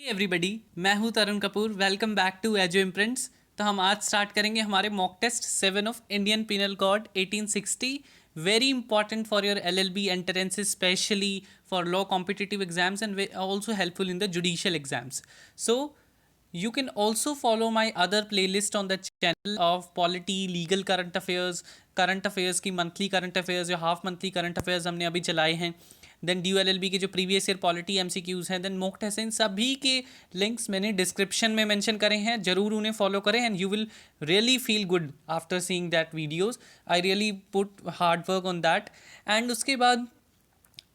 Everybody, मैं हूं Tarun Kapoor. Welcome back to एजो इम्प्रिंट्स। तो हम आज स्टार्ट करेंगे हमारे mock test 7 of Indian penal code 1860। Very important for your LLB entrance, specially for law competitive exams and also helpful in the judicial exams. So you can also follow my other playlist on the channel of polity, legal current affairs की monthly current affairs या half monthly current affairs हमने अभी चलाए हैं। Then D L के जो previous year polity MCQs हैं, then mock test, इन सभी के लिंक्स मैंने डिस्क्रिप्शन में मेंशन करे हैं। जरूर उन्हें फॉलो करें and you will really feel good after seeing that videos. I really put hard work on that. And उसके बाद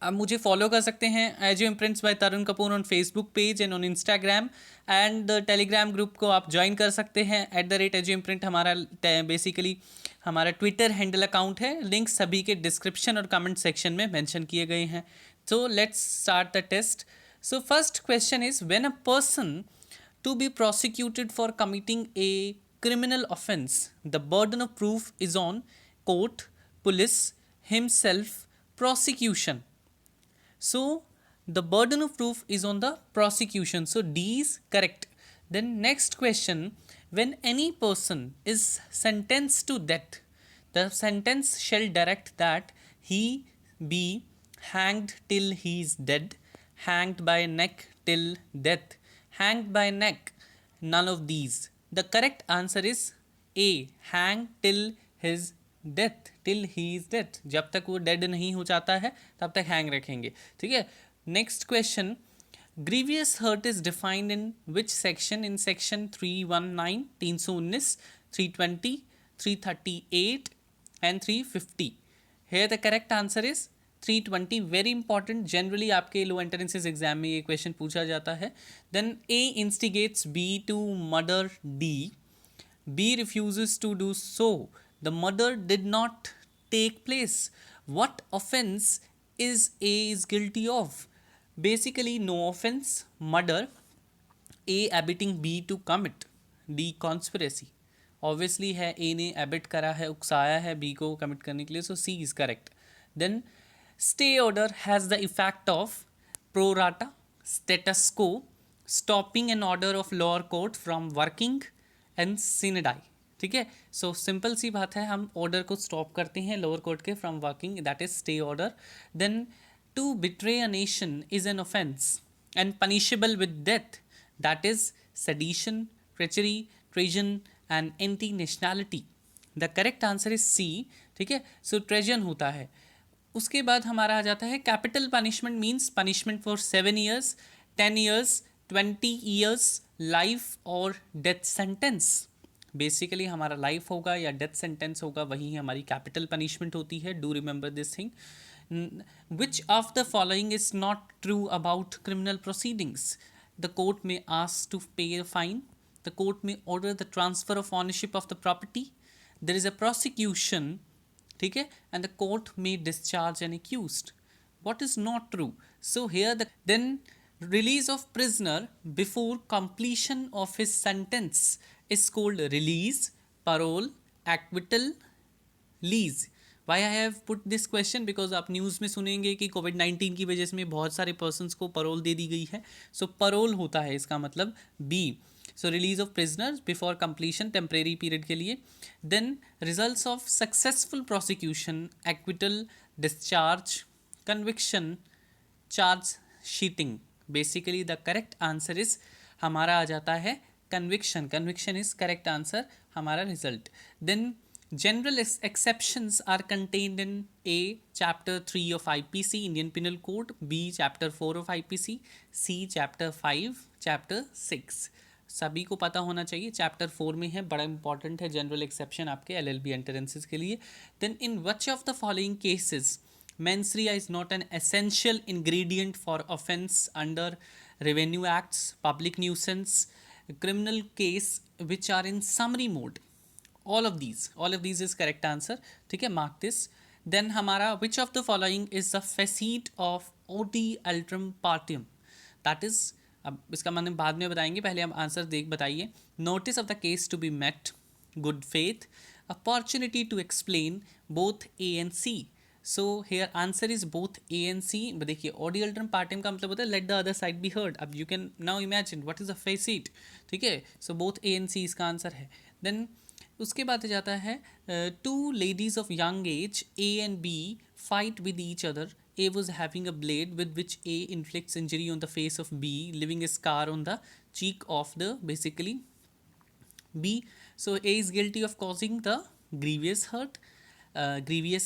आप मुझे फॉलो कर सकते हैं Ajo imprints by Tarun Kapoor on Facebook page and on Instagram, and the Telegram group को आप join कर सकते हैं @एजो इम्प्रिंट। हमारा बेसिकली हमारा ट्विटर हैंडल अकाउंट है। लिंक सभी के डिस्क्रिप्शन और कमेंट सेक्शन में मेंशन किए गए हैं। So let's start the test. So first question is, when a person to be prosecuted for committing a criminal offense, the burden of proof is on court, police, himself, prosecution. So the burden of proof is on the prosecution. So D is correct. Then next question, when any person is sentenced to death, the sentence shall direct that he be hanged till he is dead, hanged by neck till death, hanged by neck, none of these. The correct answer is A, hang till his death, till he is death. जब तक वो dead नहीं हो जाता है तब तक hang रखेंगे। ठीक है। Next question, grievous hurt is defined in which section? In section 319, 319, 320, 338 and 350। Here the correct answer is 320। Very important, generally आपके लो एंट्रेंसेस एग्जाम में ये क्वेश्चन पूछा जाता है। Then A instigates B to murder D, B refuses to do so, the murder did not take place. What offense is A is guilty of? Basically no offense, murder. A abetting B to commit, D conspiracy. Obviously है A ने abet करा है, उकसाया है B को commit करने के लिए, so C is correct. Then stay order has the effect of pro rata, status quo, stopping an order of lower court from working and sine die. ठीक है। सो सिंपल सी बात है, हम ऑर्डर को स्टॉप करते हैं लोअर कोर्ट के from working, that is stay order. Then to betray a nation is an offence and punishable with death, that is sedition, treachery, treason and anti nationality. The correct answer is C. ठीक है। सो treason होता है। उसके बाद हमारा आ जाता है capital punishment means punishment for 7 years, 10 years, 20 years, life और डेथ सेंटेंस। बेसिकली हमारा लाइफ होगा या डेथ सेंटेंस होगा, वही हमारी कैपिटल पनिशमेंट होती है। Do remember this thing. Which of the following is not true about criminal proceedings? The court may ask to pay a fine, the court may order the transfer of ownership of the property, there is a prosecution, ठीक है, and the court may discharge an accused. what is not true? So here then release of prisoner before completion of his sentence is called release, parole, acquittal, lease. Why I have put this question? because आप news में सुनेंगे कि कोविड-19 की वजह से बहुत सारे persons को परोल दे दी गई है। सो परोल होता है इसका मतलब B. So release of prisoners before completion, temporary period के लिए। Then results of successful prosecution, acquittal, discharge, conviction, charge sheeting. Basically the correct answer is हमारा आ जाता है conviction. Conviction is correct answer हमारा result. Then general exceptions are contained in A chapter 3 of IPC Indian penal code, B chapter 4 of IPC, C chapter 5, chapter 6। सभी को पता होना चाहिए, चैप्टर 4 में है, बड़ा इंपॉर्टेंट है जनरल एक्सेप्शन आपके एलएलबी एंट्रेंसेस के लिए। Then in which of the following cases mens rea is not an essential ingredient for offense under revenue acts, public nuisance, criminal case which are in summary mode? all of these is correct answer। ठीक है, mark this। then हमारा which of the following is the facet of odi altrum partium? that is, अब इसका मतलब बाद में बताएंगे, पहले हम आंसर बताइए। notice of the case to be met, good faith, opportunity to explain, both A and C। So here answer is both A and C. देखिए ऑडी अल्टरम पार्टिम का मतलब होता है let the other side be heard. अब you can now imagine what is a face it, ठीक है। So both A and सी इसका answer है। देन उसके बाद आ जाता है two ladies of young age A and B fight with each other. A was having a blade with which A inflicts injury on the face of B, leaving a scar on the cheek of the basically B. So A is guilty of causing the grievous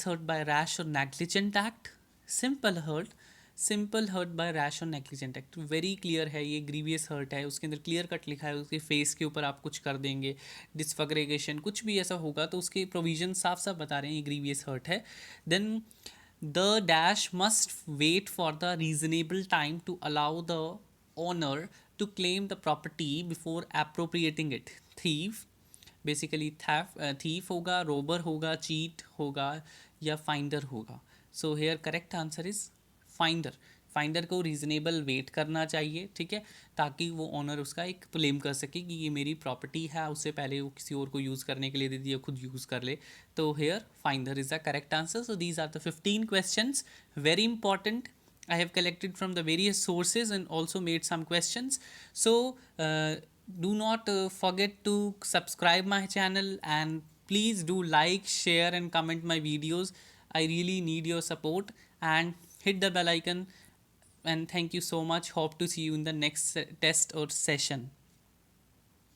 hurt by rash or negligent act. Simple hurt by rash और negligent act, very clear है ये grievous hurt है, उसके अंदर clear cut लिखा है, उसके face के ऊपर आप कुछ कर देंगे डिसफगरेगेशन कुछ भी ऐसा होगा तो उसके प्रोविजन साफ साफ बता रहे हैं ये ग्रीवियस हर्ट है। Then the dash must wait for the reasonable time to allow the owner to claim the property before appropriating it. Thief basically thief होगा, रोबर होगा, चीट होगा या फाइंडर होगा। So here correct answer is finder. Finder को reasonable wait करना चाहिए, ठीक है, ताकि वो ओनर उसका एक क्लेम कर सके कि ये मेरी प्रॉपर्टी है, उससे पहले वो किसी और को यूज़ करने के लिए दे दिया, खुद यूज़ कर ले। तो here finder is the correct answer. So these are the 15 questions, very important. I have collected from the various sources and also made some questions. So do not forget to subscribe my channel and please do like, share and comment my videos. I really need your support and hit the bell icon. And thank you so much. Hope to see you in the next test or session.